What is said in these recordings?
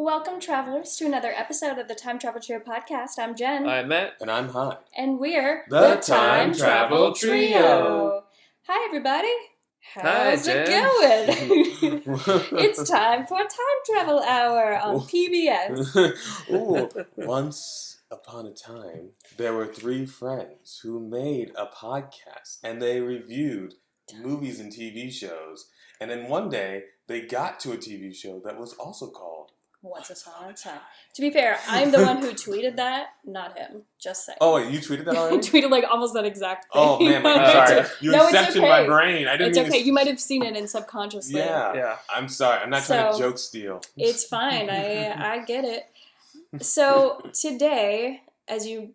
Welcome, travelers, to another episode of the Time Travel Trio podcast. I'm Jen. I'm Matt. And I'm Hyde. And we're The Time Travel Trio. Hi, everybody. Hi, How's it Jen. going? It's time for Time Travel Hour on PBS. Ooh, once upon a time, there were three friends who made a podcast, and they reviewed movies and TV shows. And then one day, they got to a TV show that was also called Once Upon a Time. To be fair, I'm the one who tweeted that, not him. Just saying. Oh, wait, you tweeted that I already? tweeted like almost that exact thing. Oh, man, I'm sorry. You No, it's incepted okay. my brain. I didn't It's mean okay. to... You might have seen it in subconsciously. Yeah. I'm sorry. I'm not trying to So- joke steal. It's fine. I get it. So today, as you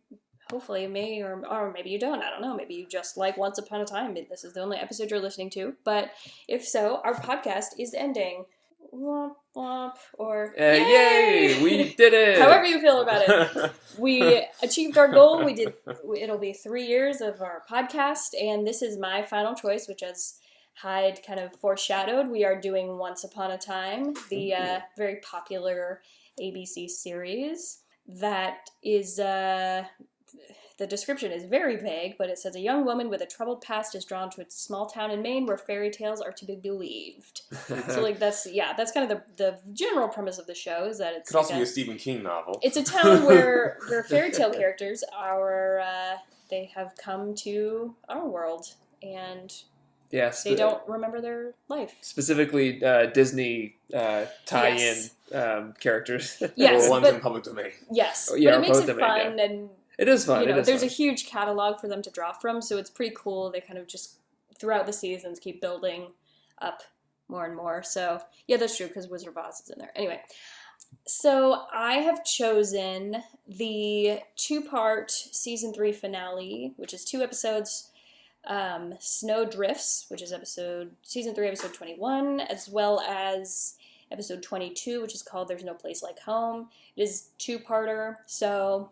hopefully may or maybe you don't, I don't know, maybe you just like Once Upon a Time. This is the only episode you're listening to. But if so, our podcast is ending. Womp womp, or Yay! We did it! however you feel about it. We achieved our goal. It'll be 3 years of our podcast, and this is my final choice, which, as Hyde kind of foreshadowed, we are doing Once Upon a Time, the very popular ABC series that is, the description is very vague, but it says a young woman with a troubled past is drawn to a small town in Maine where fairy tales are to be believed. So, like, that's kind of the general premise of the show, is that it's Could also like be a Stephen King novel. it's a town where fairy tale characters are, they have come to our world, and Yes. they don't remember their life. Specifically, Disney tie-in Yes. Characters. Yes, or ones but- in public domain. Yes, Oh, yeah, but or it makes both it of them, fun, and It is fun. there's a huge catalog for them to draw from, so it's pretty cool. They kind of just, throughout the seasons, keep building up more and more. So, yeah, that's true, because Wizard of Oz is in there. Anyway, so I have chosen the 2-part Season 3 finale, which is 2 episodes, Snow Drifts, which is Season 3, Episode 21, as well as Episode 22, which is called There's No Place Like Home. It is 2-parter, so...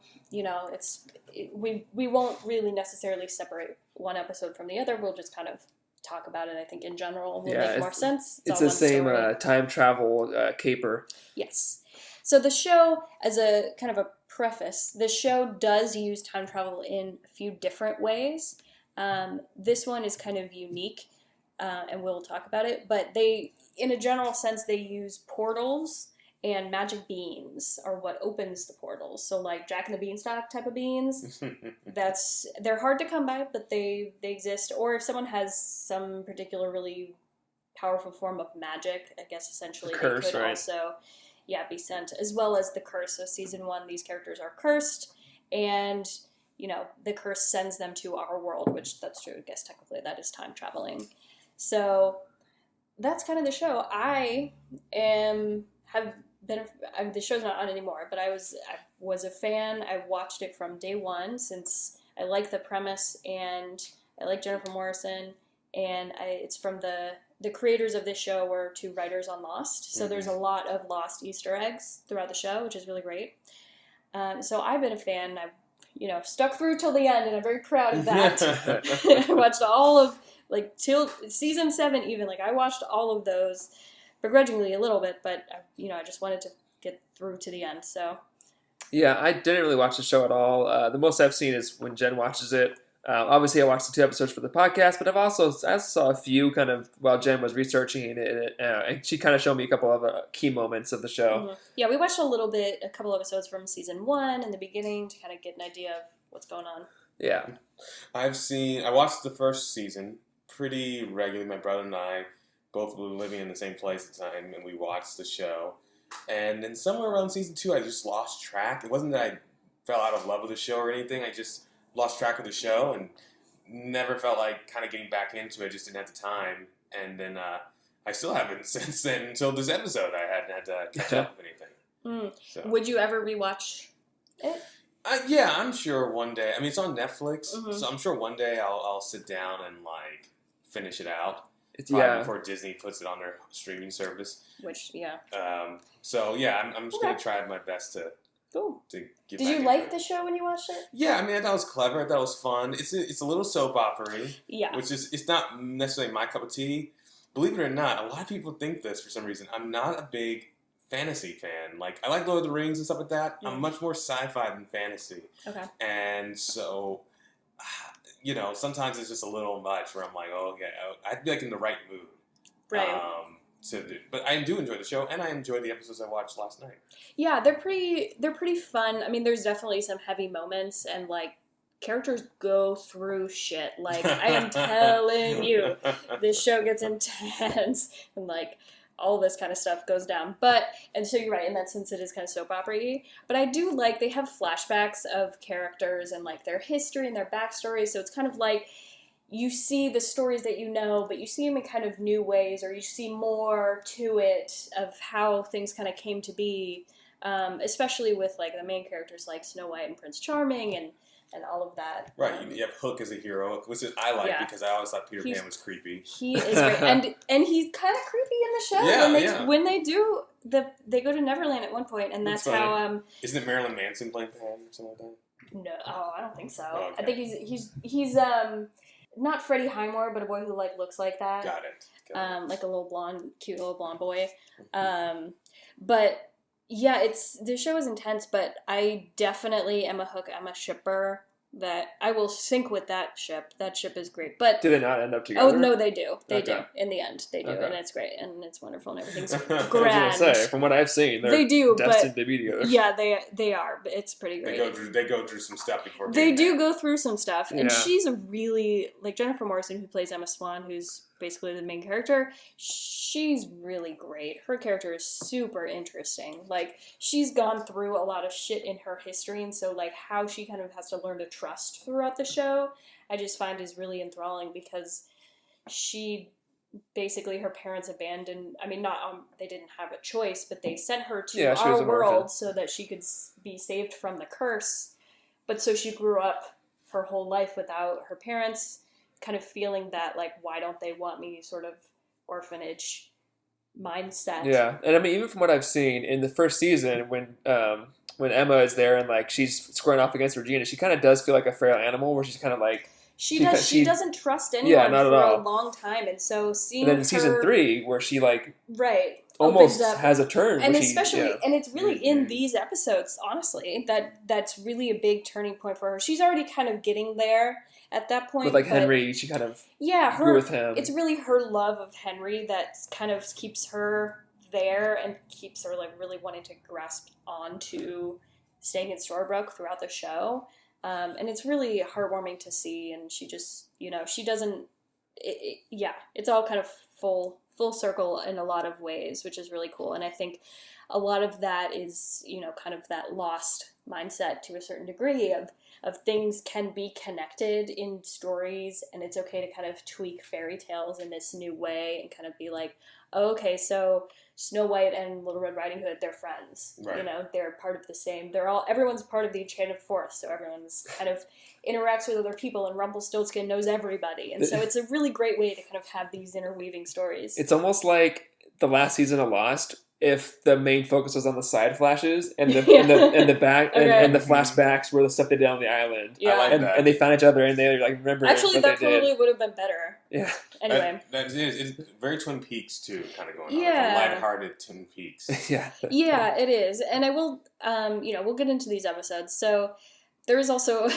we won't really necessarily separate one episode from the other. We'll just kind of talk about it. I think in general will make more sense. It's all the one same story. time travel caper. Yes. So the show, as a kind of a preface, the show does use time travel in a few different ways. This one is kind of unique, and we'll talk about it. But in a general sense, they use portals. And magic beans are what opens the portals. So, like Jack and the Beanstalk type of beans, they're hard to come by, but they exist. Or if someone has some particular really powerful form of magic, I guess essentially Curse, they could right? also, be sent, as well as the curse. So, season 1, these characters are cursed, and the curse sends them to our world, which that's true. I guess technically that is time traveling. So that's kind of the show. The show's not on anymore, but I was a fan. I watched it from day one since I like the premise and I like Jennifer Morrison, and it's from the creators of this show were 2 writers on Lost, so there's a lot of Lost Easter eggs throughout the show, which is really great. So I've been a fan. I've stuck through till the end, and I'm very proud of that. I watched all of till season 7 even. I watched all of those. Begrudgingly a little bit, but I just wanted to get through to the end. So Yeah, I didn't really watch the show at all. The most I've seen is when Jen watches it. Obviously, I watched the 2 episodes for the podcast, but I saw a few kind of while Jen was researching it, and she kind of showed me a couple of key moments of the show. Mm-hmm. Yeah, we watched a couple episodes from season 1 in the beginning to kind of get an idea of what's going on. Yeah. I watched the first season pretty regularly. My brother and I both were living in the same place at the time, and we watched the show. And then somewhere around season 2, I just lost track. It wasn't that I fell out of love with the show or anything. I just lost track of the show and never felt like kind of getting back into it. Just didn't have the time. And then I still haven't since then until this episode. I hadn't had to catch up with anything. So. Would you ever rewatch it? Yeah, I'm sure one day. I mean, it's on Netflix, Mm-hmm. so I'm sure one day I'll sit down and finish it out. Yeah. Before Disney puts it on their streaming service. Which, yeah. So yeah, I'm just gonna try my best to Cool. get. Did you like the show when you watched it? Yeah, I mean, I thought it was clever. I thought it was fun. It's a little soap opera-y, Yeah. which is it's not necessarily my cup of tea. Believe it or not, a lot of people think this for some reason. I'm not a big fantasy fan. Like, I like Lord of the Rings and stuff like that. Mm. I'm much more sci-fi than fantasy. Okay. And so, you know, sometimes it's just a little much where I'm like, oh, okay, I'd be like in the right mood. Right. But I do enjoy the show, and I enjoy the episodes I watched last night. Yeah, they're pretty fun. I mean, there's definitely some heavy moments, and like characters go through shit. Like, I am telling you, this show gets intense, and like all this kind of stuff goes down. And so you're right, in that sense, it is kind of soap opera-y. But I do like they have flashbacks of characters and like their history and their backstory. So it's kind of like you see the stories that you know, but you see them in kind of new ways, or you see more to it of how things kind of came to be, especially with like the main characters like Snow White and Prince Charming and all of that. Right, you have Hook as a hero, which I like Yeah. because I always thought Peter Pan was creepy. He is great, and he's kind of creepy in the show. Yeah, when they do they go to Neverland at one point, and that's That's funny. how Isn't it Marilyn Manson playing Pan or something like that? no, I don't think so. Oh, okay. I think he's not Freddie Highmore, but a boy who like looks like that. Got it. Like a cute little blonde boy. But yeah, the show is intense, but I definitely am a Hook, Emma shipper. That I will sync with that ship. That ship is great. But Do they not end up together? oh no, they do. They Okay. do. In the end, they do, Okay. and it's great, and it's wonderful, and everything's I was grand. gonna say, from what I've seen, they're They do, destined to be together. Yeah, they are. But it's pretty They great. go through some stuff before. They getting do there. go through some stuff, and Yeah. she's a really like Jennifer Morrison, who plays Emma Swan, who's basically the main character. She's really great. Her character is super interesting. Like, she's gone through a lot of shit in her history, and so like how she kind of has to learn to trust throughout the show, I just find is really enthralling because she basically her parents abandoned. I mean, not they didn't have a choice, but they sent her to Yeah, she was our an orphan. world so that she could be saved from the curse. But so she grew up her whole life without her parents, kind of feeling that like, why don't they want me, sort of orphanage mindset. Yeah, and I mean, even from what I've seen in the first season, when Emma is there and like she's squaring off against Regina, she kind of does feel like a feral animal, where she's kind of like. She she- doesn't trust anyone not at for a all. long time, and so seeing And then her, in season 3, where she like right, almost opens up, has a turn, and where especially, yeah. and it's really in Mhm. these episodes, honestly, that's really a big turning point for her. She's already kind of getting there at that point. with like but Henry, she kind of yeah, grew her with him. it's really her love of Henry that kind of keeps her there and keeps her like really wanting to grasp onto staying in Storybrooke throughout the show. And it's really heartwarming to see, and she just, she doesn't, it's all kind of full circle in a lot of ways, which is really cool. And I think a lot of that is, kind of that lost mindset to a certain degree of things can be connected in stories, and it's okay to kind of tweak fairy tales in this new way and kind of be like, oh, okay, so Snow White and Little Red Riding Hood, they're friends. Right. They're part of the same. Everyone's part of the Enchanted Forest, so everyone's kind of interacts with other people, and Rumpelstiltskin knows everybody, and so it's a really great way to kind of have these interweaving stories. It's almost like the last season of Lost, if the main focus was on the side flashes and the and the back Okay. and the flashbacks were the stuff they did on the island. Yeah. I like that. And they found each other and they like remember Actually, what that they did. probably would have been better. Yeah. Anyway. It's very Twin Peaks too, kind of going on. Yeah. Like a lighthearted Twin Peaks. Yeah. Yeah, it is. And I will, we'll get into these episodes. So there is also,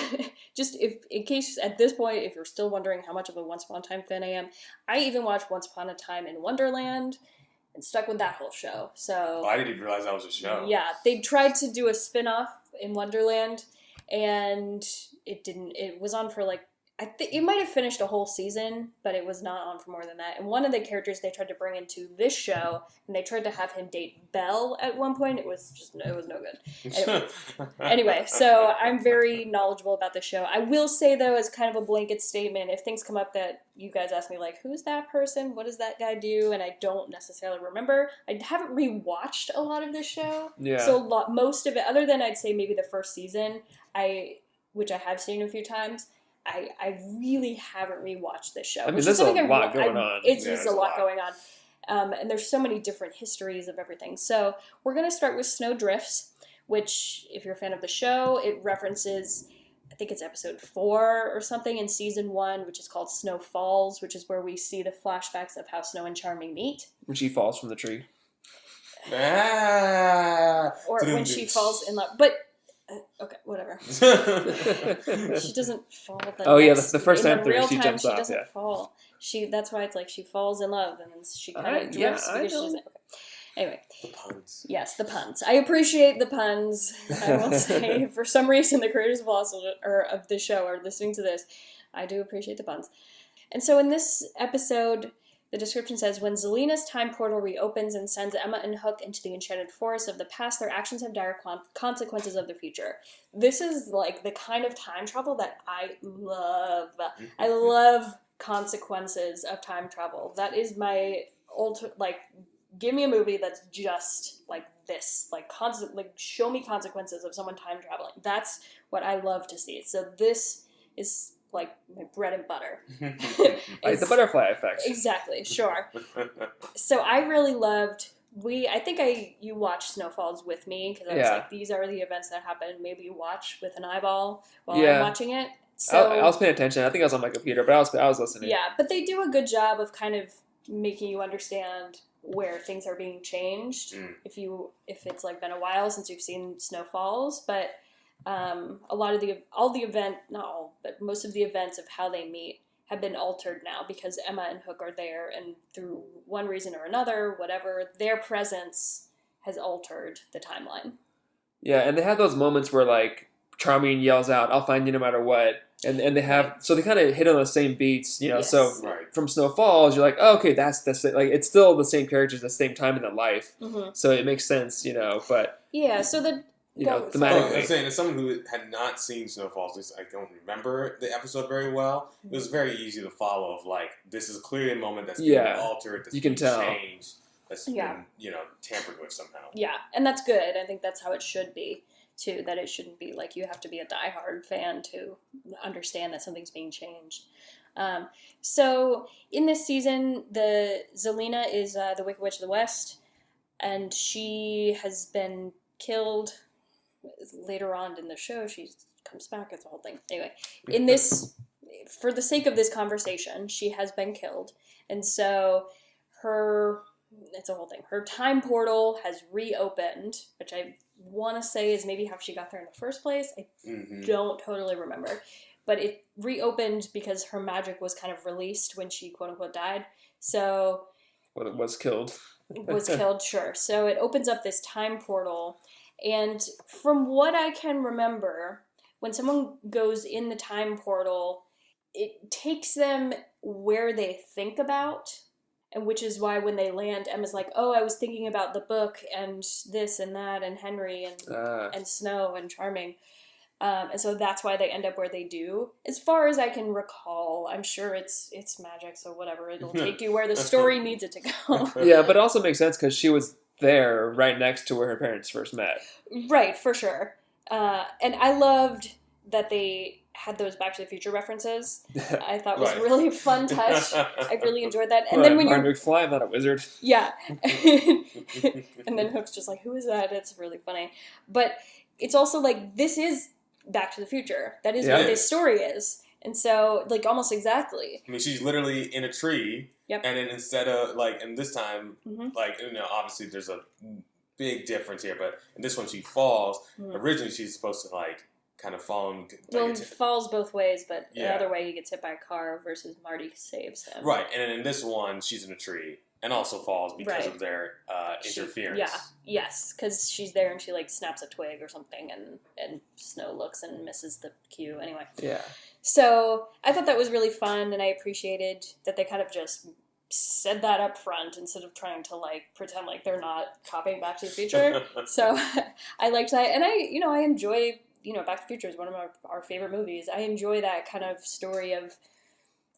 just in case at this point, if you're still wondering how much of a Once Upon a Time fan I am, I even watched Once Upon a Time in Wonderland and stuck with that whole show. So Oh, I didn't even realize that was a show. yeah, they tried to do a spin-off in Wonderland, and it was on for like, I think it might have finished a whole season, but it was not on for more than that. And one of the characters they tried to bring into this show, and they tried to have him date Belle at one point. It was no good. Anyway, so I'm very knowledgeable about the show. I will say, though, as kind of a blanket statement, if things come up that you guys ask me, like, who's that person? What does that guy do? And I don't necessarily remember. I haven't rewatched a lot of this show. Yeah. So most of it, other than I'd say maybe the first season, which I have seen a few times, I really haven't rewatched this show. I mean, which there's is something a lot going on. It's Yeah, just a there's a lot lot. going on. And there's so many different histories of everything. So we're going to start with Snow Drifts, which, if you're a fan of the show, it references, I think it's episode 4 or something in season 1, which is called Snow Falls, which is where we see the flashbacks of how Snow and Charming meet. When she falls from the tree. Or when she falls in love. But, okay, whatever. She doesn't fall the first time in through, real she time, jumps she off, doesn't fall. That's why it's like she falls in love and then she kind of drifts because she doesn't. Okay. Anyway. The puns. Yes, the puns. I appreciate the puns. I will say, for some reason, the creators of the show are listening to this. I do appreciate the puns. And so in this episode, the description says, when Zelina's time portal reopens and sends Emma and Hook into the enchanted forest of the past, their actions have dire consequences of the future. This is like the kind of time travel that I love. I love consequences of time travel. That is my give me a movie that's just like this, show me consequences of someone time traveling. That's what I love to see. So this is like my bread and butter. Like the butterfly effect. Exactly, sure. So I really loved. You watched Snowfalls with me because I was like, these are the events that happen. Maybe you watch with an eyeball while I'm watching it. So I was paying attention. I think I was on my computer, but I was listening. Yeah, but they do a good job of kind of making you understand where things are being changed. If it's like been a while since you've seen Snowfalls, but a lot of most of the events of how they meet have been altered now because Emma and Hook are there, and through one reason or another, whatever, their presence has altered the timeline. Yeah, and they have those moments where like Charming yells out, "I'll find you no matter what," and they have so they kind of hit on the same beats, Yes. So from Snowfalls, you're like, oh, okay, that's it. Like it's still the same characters at the same time in their life, so it makes sense, But so thematically. I'm saying, as someone who had not seen Snowfalls, at least I don't remember the episode very well. It was very easy to follow. Of like, this is clearly a moment that's being altered, that's being changed, that's been tampered with somehow. Yeah, and that's good. I think that's how it should be too. That it shouldn't be like you have to be a diehard fan to understand that something's being changed. So in this season, the Zelina is the Wicked Witch of the West, and she has been killed. Later on in the show, she comes back. It's the whole thing. Anyway, in this, for the sake of this conversation, she has been killed, and so it's a whole thing. Her time portal has reopened, which I want to say is maybe how she got there in the first place. I don't totally remember, but it reopened because her magic was kind of released when she quote unquote died. So was killed. Sure. So it opens up this time portal. And from what I can remember, when someone goes in the time portal, it takes them where they think about, and which is why when they land, Emma's like, oh, I was thinking about the book and this and that and Henry and Snow and Charming. And so that's why they end up where they do. As far as I can recall, I'm sure it's magic, so whatever. It'll take you where the story needs it to go. Yeah, but it also makes sense because she was there right next to where her parents first met. Right, for sure. And I loved that they had those Back to the Future references. I thought was really a fun touch. I really enjoyed that. And then when Martin McFly, I'm not a wizard. Yeah. And then Hook's just like, who is that? It's really funny. But it's also like, this is Back to the Future. That is what this story is. And so, like, almost exactly. I mean, she's literally in a tree. Yep. And then instead of, like, and this time, like, obviously there's a big difference here, but in this one she falls. Originally she's supposed to, like, kind of fall and... Well, he falls both ways, but the other way he gets hit by a car versus Marty saves him. Right, and then in this one, she's in a tree and also falls because of their interference. Yes, because she's there and she, like, snaps a twig or something, and Snow looks and misses the cue. Anyway. Yeah. So I thought that was really fun, and I appreciated that they kind of just said that up front instead of trying to like pretend like they're not copying Back to the Future. So I liked that, and I enjoy Back to the Future is one of our favorite movies. I enjoy that kind of story of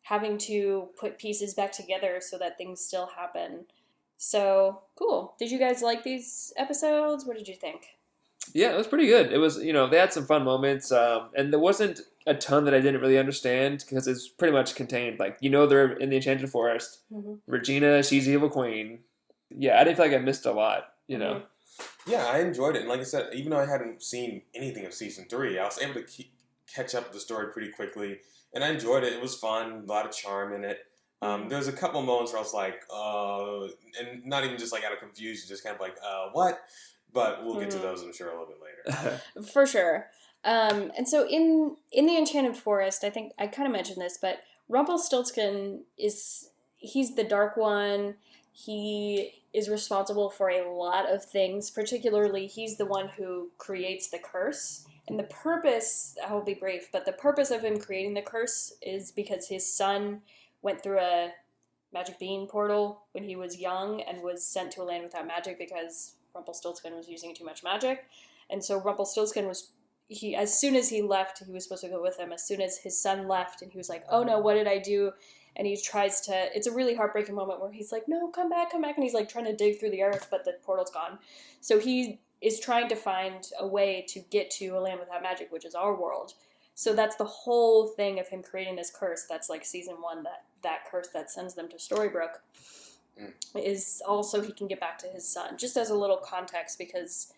having to put pieces back together so that things still happen. So cool. Did you guys like these episodes? What did you think? Yeah, it was pretty good. It was, they had some fun moments, and there wasn't a ton that I didn't really understand because it's pretty much contained. Like, they're in the Enchanted Forest. Regina, she's the evil queen. Yeah, I didn't feel like I missed a lot, Yeah, I enjoyed it. And like I said, even though I hadn't seen anything of season 3, I was able to catch up with the story pretty quickly. And I enjoyed it. It was fun, a lot of charm in it. There's a couple moments where I was like, and not even just like out of confusion, just kind of like, what? But we'll get to those, I'm sure, a little bit later. For sure. And so in the Enchanted Forest, I think I kind of mentioned this, but Rumpelstiltskin he's the Dark One. He is responsible for a lot of things. Particularly, he's the one who creates the curse. And the purpose, I will be brief, but the purpose of him creating the curse is because his son went through a magic bean portal when he was young and was sent to a land without magic because Rumpelstiltskin was using too much magic. And so Rumpelstiltskin as soon as he left, he was supposed to go with him. As soon as his son left, and he was like, oh no, what did I do? And he tries to, it's a really heartbreaking moment where he's like, no, come back. And he's like trying to dig through the earth, but the portal's gone. So he is trying to find a way to get to a land without magic, which is our world. So that's the whole thing of him creating this curse. That's like season 1, that curse that sends them to Storybrooke is also he can get back to his son. Just as a little context, because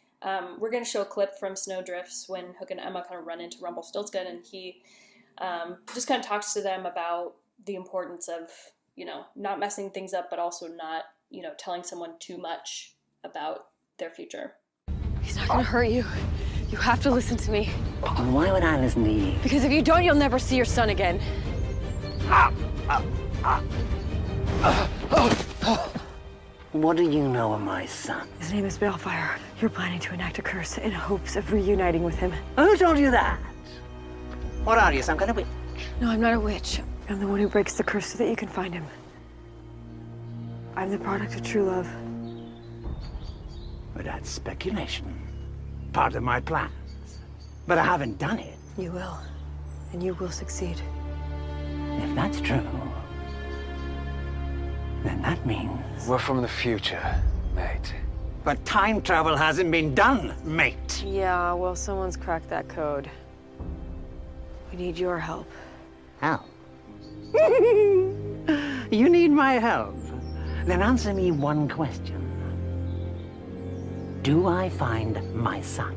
we're going to show a clip from Snowdrifts when Hook and Emma kind of run into Rumpelstiltskin, and he just kind of talks to them about the importance of, not messing things up, but also not, telling someone too much about their future. He's not going to hurt you. You have to listen to me. Why would I listen to you? Because if you don't, you'll never see your son again. What do you know of my son? His name is Balefire. You're planning to enact a curse in hopes of reuniting with him. Who told you that? What are you, some kind of witch? No, I'm not a witch. I'm the one who breaks the curse so that you can find him. I'm the product of true love. But that's speculation. Part of my plans. But I haven't done it. You will. And you will succeed. If that's true, then that means... We're from the future, mate. But time travel hasn't been done, mate. Yeah, well, someone's cracked that code. We need your help. Help? You need my help? Then answer me one question. Do I find my son?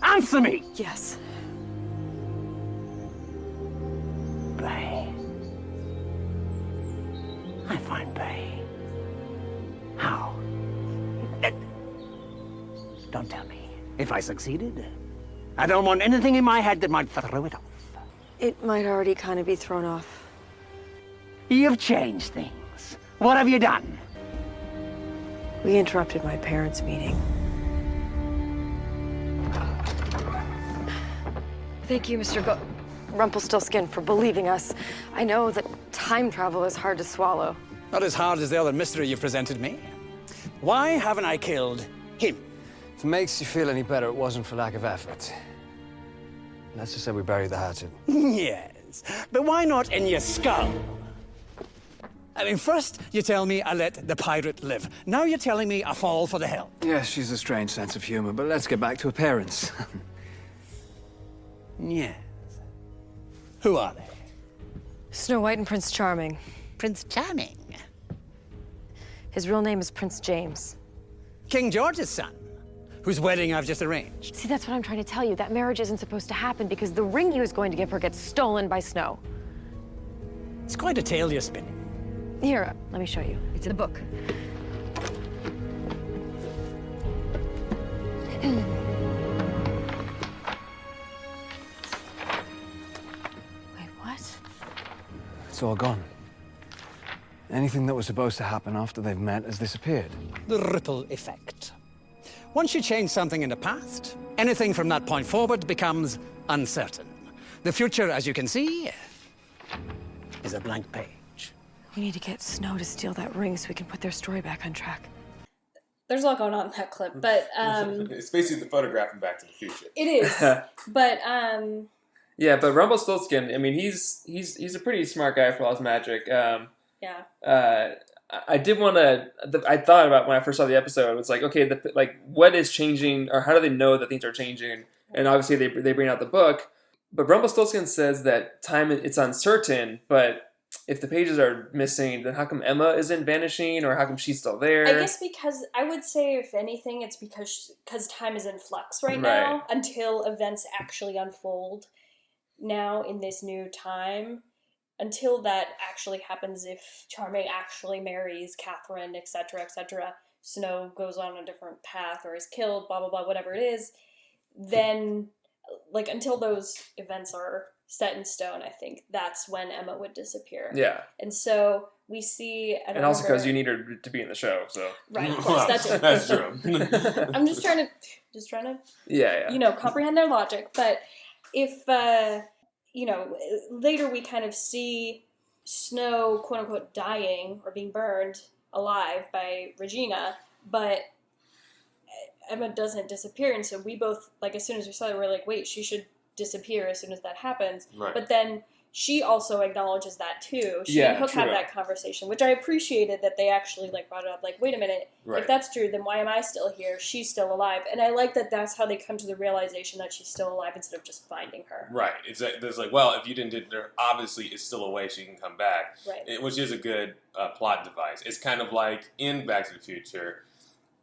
Answer me! Yes. Bay. I find Bay. How? Don't tell me. If I succeeded, I don't want anything in my head that might throw it off. It might already kind of be thrown off. You've changed things. What have you done? We interrupted my parents' meeting. Thank you, Mr. Rumpelstiltskin, for believing us. I know that time travel is hard to swallow. Not as hard as the other mystery you've presented me. Why haven't I killed him? If it makes you feel any better, it wasn't for lack of effort. Let's just say we buried the hatchet. Yes, but why not in your skull? I mean, first you tell me I let the pirate live. Now you're telling me I fall for the help. Yes, she's a strange sense of humor, but let's get back to her parents. Yes. Who are they? Snow White and Prince Charming. Prince Charming. His real name is Prince James. King George's son, whose wedding I've just arranged. See, that's what I'm trying to tell you. That marriage isn't supposed to happen because the ring he was going to give her gets stolen by Snow. It's quite a tale you're spinning. Here, let me show you. It's in the book. Wait, what? It's all gone. Anything that was supposed to happen after they've met has disappeared. The ripple effect. Once you change something in the past, anything from that point forward becomes uncertain. The future, as you can see, is a blank page. We need to get Snow to steal that ring so we can put their story back on track. There's a lot going on in that clip, but It's basically the photograph from Back to the Future. it is. But Yeah, but Rumpelstiltskin, I mean, he's a pretty smart guy for all his magic. yeah. I did want to. I thought about when I first saw the episode. It was like, okay, what is changing, or how do they know that things are changing? And obviously, they bring out the book, but Rumpelstiltskin says that time it's uncertain. But if the pages are missing, then how come Emma isn't vanishing, or how come she's still there? I guess because I would say, if anything, it's because time is in flux right now until events actually unfold. Now in this new time, until that actually happens, if Charming actually marries Catherine, etc., Snow goes on a different path or is killed, blah, blah, blah, whatever it is, then, like, until those events are set in stone, I think that's when Emma would disappear. Yeah. And so we see... And also because you need her to be in the show, so... Right, of course, that's it. That's true. I'm just trying to, Yeah. Comprehend their logic. But if, later we kind of see Snow, quote unquote, dying or being burned alive by Regina, but Emma doesn't disappear. And so we both, like, as soon as we saw it, we're like, wait, she should disappear as soon as that happens. Right. But then she also acknowledges that too. She and Hook have that conversation, which I appreciated that they actually like brought it up. Like, wait a minute, if that's true, then why am I still here? She's still alive, and I like that. That's how they come to the realization that she's still alive instead of just finding her. Right. It's like, there's like, well, if you didn't do there, obviously it's still a way she can come back. Right. Which is a good plot device. It's kind of like in Back to the Future.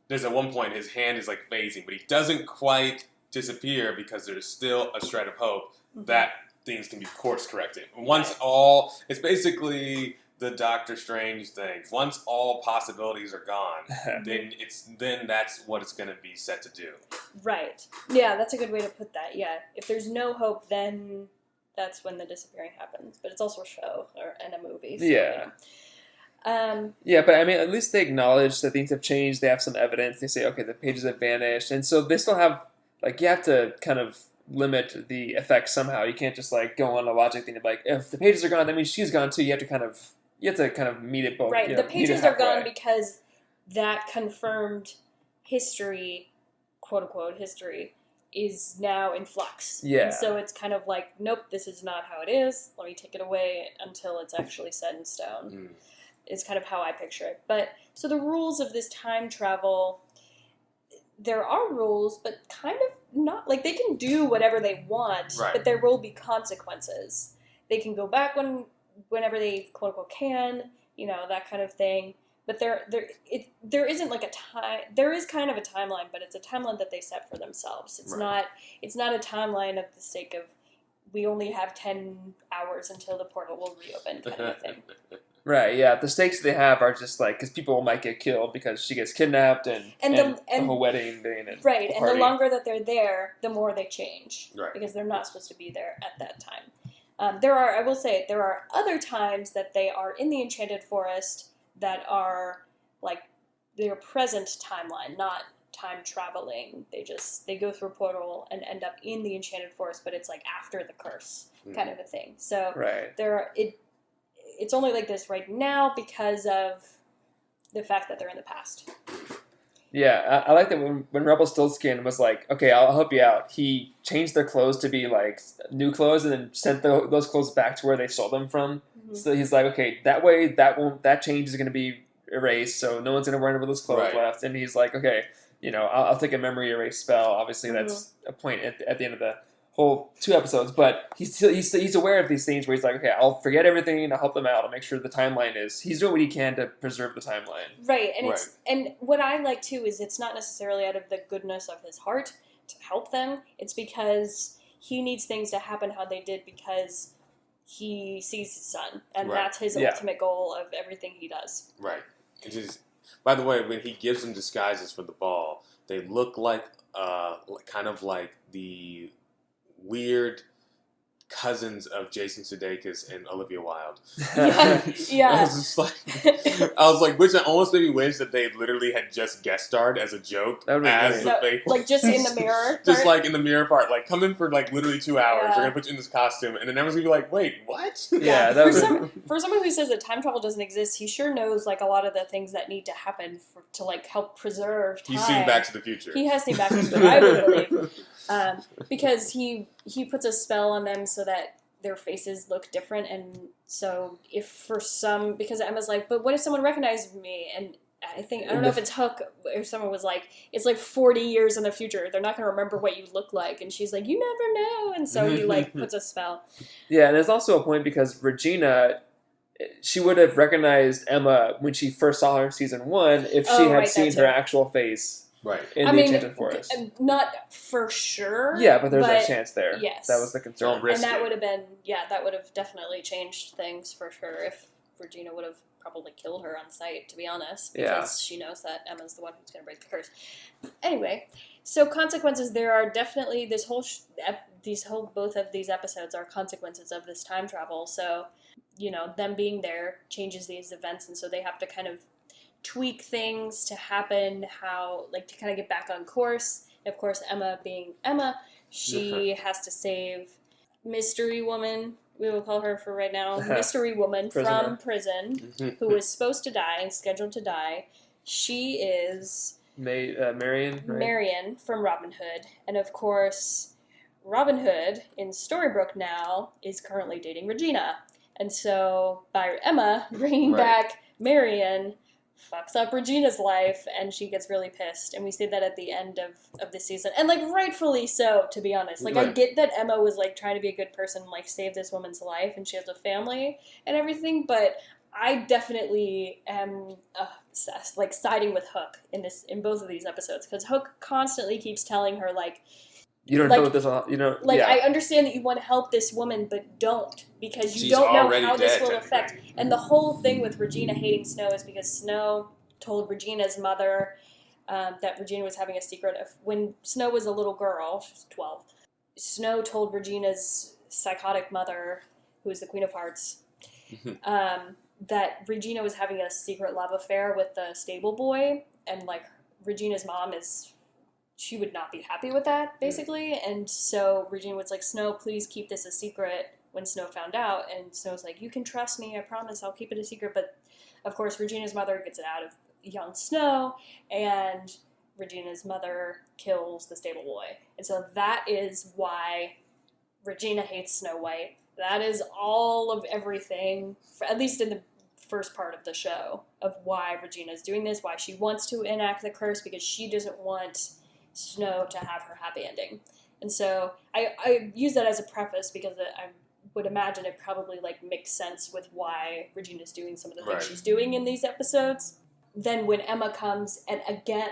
There's at one point his hand is like phasing, but he doesn't quite disappear because there's still a shred of hope that things can be course corrected. Once it's basically the Doctor Strange thing. Once all possibilities are gone, then that's what it's going to be set to do. Right. Yeah, that's a good way to put that. Yeah, if there's no hope, then that's when the disappearing happens. But it's also a show and a movie. So, yeah. Yeah, but I mean, at least they acknowledge that things have changed. They have some evidence. They say, okay, the pages have vanished, and so they still have you have to kind of limit the effect somehow. You can't just like go on a logic thing of like, if the pages are gone, that means she's gone too. You have to kind of meet it both. Right. The pages are gone because that confirmed history, quote unquote history, is now in flux. Yeah. And so it's kind of like, nope, this is not how it is. Let me take it away until it's actually set in stone. Is kind of how I picture it. But so the rules of this time travel, there are rules, but kind of not. Like, they can do whatever they want, but there will be consequences. They can go back whenever they quote unquote can, that kind of thing. But there isn't like a time. There is kind of a timeline, but it's a timeline that they set for themselves. It's not a timeline of the sake of we only have 10 hours until the portal will reopen kind of thing. Right, yeah. The stakes they have are just like, because people might get killed because she gets kidnapped and the whole wedding thing. And the longer that they're there, the more they change. Right. Because they're not supposed to be there at that time. I will say, there are other times that they are in the Enchanted Forest that are like their present timeline, not time traveling. They go through a portal and end up in the Enchanted Forest, but it's like after the curse kind of a thing. So it's only like this right now because of the fact that they're in the past. Yeah, I like that when Rumpelstiltskin was like, okay, I'll help you out. He changed their clothes to be like new clothes and then sent those clothes back to where they stole them from. Mm-hmm. So he's like, okay, that way that change is going to be erased, so no one's going to wear those clothes left. And he's like, okay, I'll take a memory erase spell. Obviously, that's a point at the end of the whole 2 episodes, but he's aware of these things where he's like, okay, I'll forget everything and I'll help them out. I'll make sure the timeline he's doing what he can to preserve the timeline. Right, and what I like too is it's not necessarily out of the goodness of his heart to help them. It's because he needs things to happen how they did because he sees his son, and that's his ultimate goal of everything he does. Right. It is. By the way, when he gives them disguises for the ball, they look like kind of like the weird cousins of Jason Sudeikis and Olivia Wilde. Yeah. I was like, which I almost made me wish that they literally had just guest starred as a joke as the fake, like just in the mirror, just like in the mirror part, like come in for like literally 2 hours. They're gonna put you in this costume, and then everyone's gonna be like, wait, what? Yeah, for someone who says that time travel doesn't exist, he sure knows like a lot of the things that need to happen to like help preserve time. He's seen Back to the Future. He has seen Back to the Future, I would believe. Because he puts a spell on them so that their faces look different, and so because Emma's like, but what if someone recognized me? And I don't know if it's Hook or someone was like, it's like 40 years in the future, they're not going to remember what you look like, and she's like, you never know, and so he like puts a spell. Yeah, and there's also a point because Regina, she would have recognized Emma when she first saw her in season 1 if she had seen her actual face Right. in I the mean, Enchanted Forest. not for sure. Yeah, but there's a chance there. Yes. That was the concern. Don't risk And that it. would have been, that would have definitely changed things for sure if Regina would have probably killed her on sight, to be honest, because she knows that Emma's the one who's going to break the curse. Anyway, so consequences, there are definitely both of these episodes are consequences of this time travel, so, them being there changes these events, and so they have to kind of tweak things to happen, to kind of get back on course. Of course, Emma being Emma, she has to save Mystery Woman, we will call her for right now, Mystery Woman from prison, who was supposed to die and scheduled to die. She is Marion, right? Marion from Robin Hood, and of course, Robin Hood in Storybrooke now is currently dating Regina, and so by Emma bringing back Marion fucks up Regina's life, and she gets really pissed, and we see that at the end of the season, and rightfully so, to be honest. I get that Emma was trying to be a good person, save this woman's life, and she has a family and everything, but I definitely am obsessed, siding with Hook in both of these episodes, because Hook constantly keeps telling her you don't know what this all, I understand that you want to help this woman, but don't, because She's you don't know already how this dead, will affect. And the whole thing with Regina hating Snow is because Snow told Regina's mother that Regina was having a secret. When Snow was a little girl, she was 12, Snow told Regina's psychotic mother, who is the Queen of Hearts, that Regina was having a secret love affair with the stable boy, and Regina's mom she would not be happy with that, basically, and so Regina was like, Snow, please keep this a secret, when Snow found out, and Snow's like, you can trust me, I promise, I'll keep it a secret, but of course Regina's mother gets it out of young Snow, and Regina's mother kills the stable boy, and so that is why Regina hates Snow White. That is all of everything, at least in the first part of the show, of why Regina's doing this, why she wants to enact the curse, because she doesn't want Snow to have her happy ending. And so I use that as a preface because I would imagine it probably makes sense with why Regina's doing some of the things she's doing in these episodes. Then when Emma comes and again,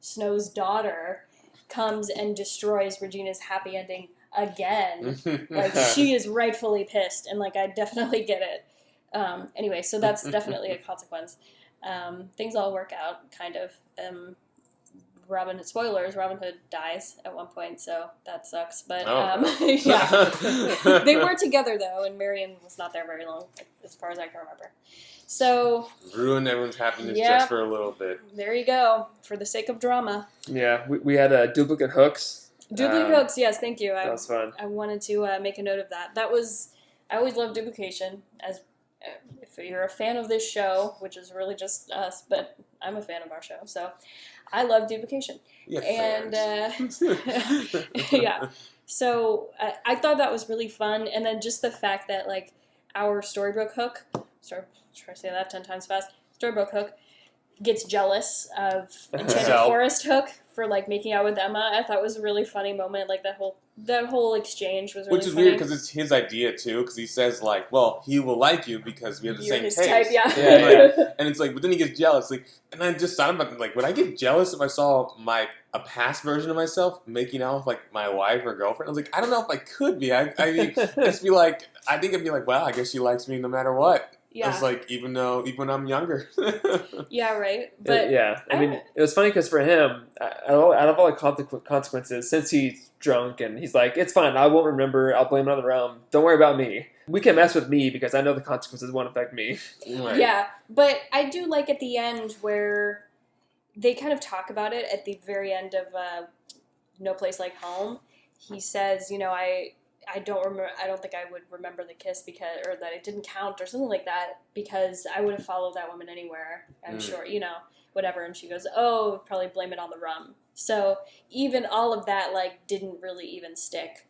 Snow's daughter comes and destroys Regina's happy ending again, she is rightfully pissed, and I definitely get it. Anyway, so that's definitely a consequence. Things all work out, kind of. Spoilers, Robin Hood dies at one point, so that sucks. But, yeah. They were together, though, and Marion was not there very long, as far as I can remember. So... ruined everyone's happiness just for a little bit. There you go, for the sake of drama. Yeah, we had duplicate hooks. Duplicate hooks, yes, thank you. That was fun. I wanted to make a note of that. I always love duplication, as... if you're a fan of this show, which is really just us, but I'm a fan of our show, so I love duplication. Yeah, and yeah, so I thought that was really fun, and then just the fact that our Storybrooke Hook, try to say that 10 times fast, Storybrooke Hook gets jealous of Enchanted Forest Hook for making out with Emma. I thought was a really funny moment. That whole exchange was really Which is funny. weird because it's his idea too. Because he says well, he will like you because we have the You're same his taste. type, yeah. And it's but then he gets jealous. And I just thought about would I get jealous if I saw a past version of myself making out with my wife or girlfriend? I was I don't know if I could be. I mean, just be I think I'd be wow, I guess she likes me no matter what. Yeah. It's even when I'm younger. Yeah, right. But I mean, it was funny because for him, out of all the consequences, since he's drunk and he's it's fine, I won't remember, I'll blame it on the realm. Don't worry about me. We can mess with me because I know the consequences won't affect me. Right. Yeah, but I do at the end where they kind of talk about it at the very end of No Place Like Home. He says, I don't remember. I don't think I would remember the kiss or that it didn't count or something like that because I would have followed that woman anywhere. I'm sure, whatever. And she goes, "Oh, probably blame it on the rum." So even all of that didn't really even stick.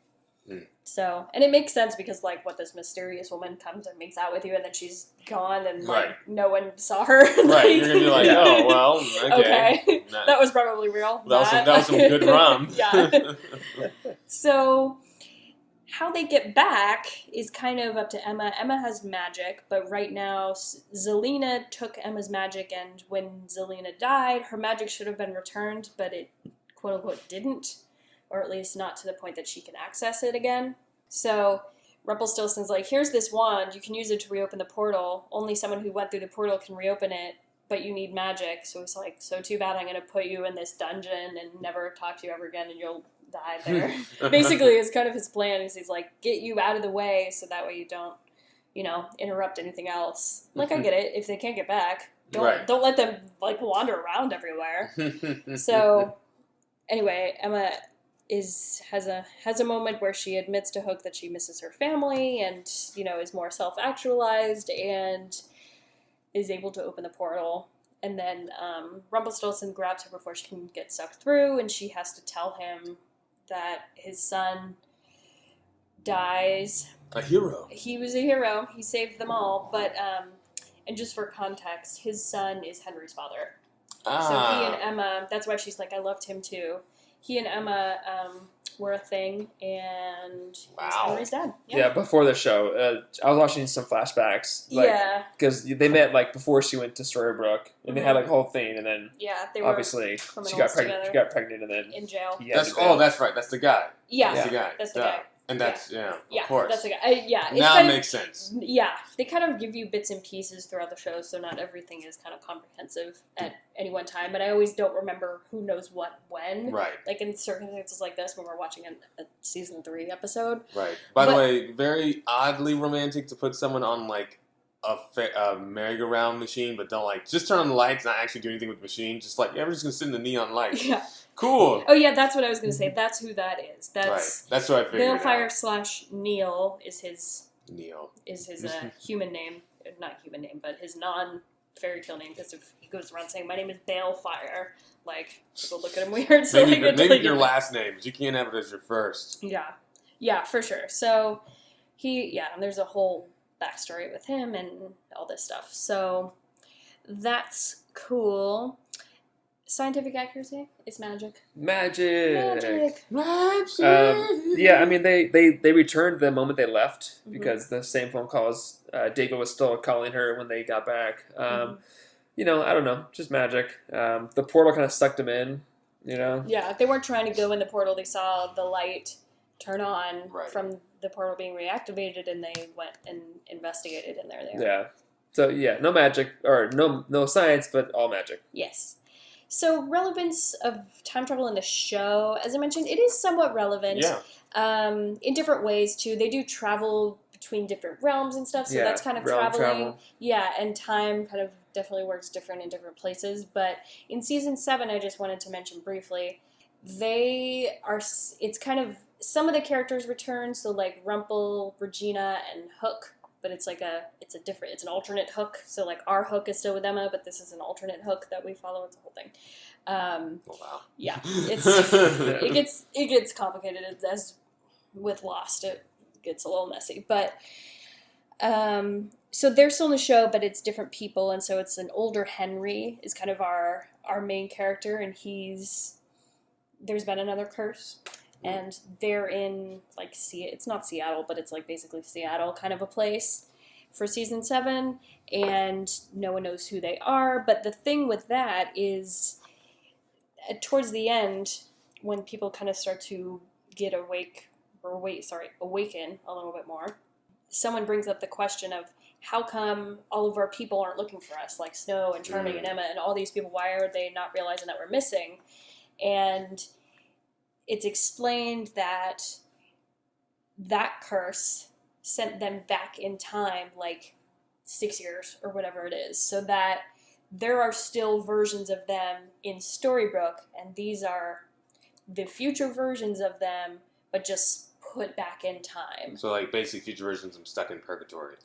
So, and it makes sense because this mysterious woman comes and makes out with you and then she's gone and no one saw her. Right, you're gonna be oh well, okay. That was probably real. That was some good rum. Yeah. So. how they get back is kind of up to Emma. Emma has magic, but right now Zelena took Emma's magic, and when Zelena died, her magic should have been returned, but it quote-unquote didn't, or at least not to the point that she can access it again. So Rumpelstiltskin's like, here's this wand, you can use it to reopen the portal. Only someone who went through the portal can reopen it, but you need magic. So he's like, so too bad, I'm going to put you in this dungeon and never talk to you ever again, and you'll die there. Basically, it's kind of his plan, is he's like, get you out of the way so that way you don't, interrupt anything else. Like, I get it. If they can't get back, don't let them, like, wander around everywhere. So, anyway, Emma has a moment where she admits to Hook that she misses her family and, is more self-actualized and is able to open the portal. And then Rumpelstiltskin grabs her before she can get sucked through, and she has to tell him that his son dies. A hero. He was a hero. He saved them all. But, and just for context, his son is Henry's father. So he and Emma, that's why she's like, I loved him too. He and Emma were a thing, and he was Henry's dad. Yeah, before the show. I was watching some flashbacks. Because they met, before she went to Storybrooke, and they had, a whole thing, and then... Yeah, they were obviously, she got pregnant, and then... In jail. That's right. That's the guy. Yeah. That's the guy. That's the guy. And that's, of course. That's the guy. Now it makes sense. Yeah. They kind of give you bits and pieces throughout the show, so not everything is kind of comprehensive at any one time, but I always don't remember who knows what when. Right. Like in circumstances like this when we're watching a season 3 episode. Right. By the way, very oddly romantic to put someone on, a merry-go-round machine, but don't, just turn on the lights, not actually do anything with the machine. Just we're just going to sit in the neon lights. Yeah. Cool. Oh, yeah, that's what I was going to say. That's who that is. That's what I figured. Balefire / Neil is his... Neil. Is his human name. Not human name, but his non-fairy tale name, because if he goes around saying, my name is Balefire, people look at him weird. So maybe your last name, but you can't have it as your first. Yeah. Yeah, for sure. So, and there's a whole backstory with him and all this stuff. So, that's cool. Scientific accuracy is magic. Magic. Magic. Yeah, I mean, they returned the moment they left because the same phone calls, David was still calling her when they got back. I don't know, just magic. The portal kind of sucked them in, Yeah, they weren't trying to go in the portal. They saw the light turn on from the portal being reactivated, and they went and investigated, and they're there. Yeah. So, no magic, or no science, but all magic. Yes. So, relevance of time travel in the show, as I mentioned, it is somewhat relevant. Yeah. In different ways, too. They do travel between different realms and stuff, so that's kind of traveling. Yeah, and time kind of definitely works different in different places. But in Season 7, I just wanted to mention briefly, it's kind of, some of the characters return, so Rumple, Regina, and Hook. But it's it's an alternate Hook. So our Hook is still with Emma, but this is an alternate Hook that we follow. It's a whole thing. Wow. Yeah, it gets complicated as with Lost. It gets a little messy, but so they're still in the show, but it's different people, and so it's an older Henry is kind of our main character, and there's been another curse. And they're in, it's not Seattle, but it's, basically Seattle kind of a place for Season 7, and no one knows who they are. But the thing with that is, towards the end, when people kind of start to get awaken a little bit more, someone brings up the question of, how come all of our people aren't looking for us, like Snow and Charming and Emma and all these people, why are they not realizing that we're missing? And it's explained that curse sent them back in time 6 years or whatever it is, so that there are still versions of them in Storybrooke, and these are the future versions of them, but just put back in time. So basic future versions of them stuck in purgatory.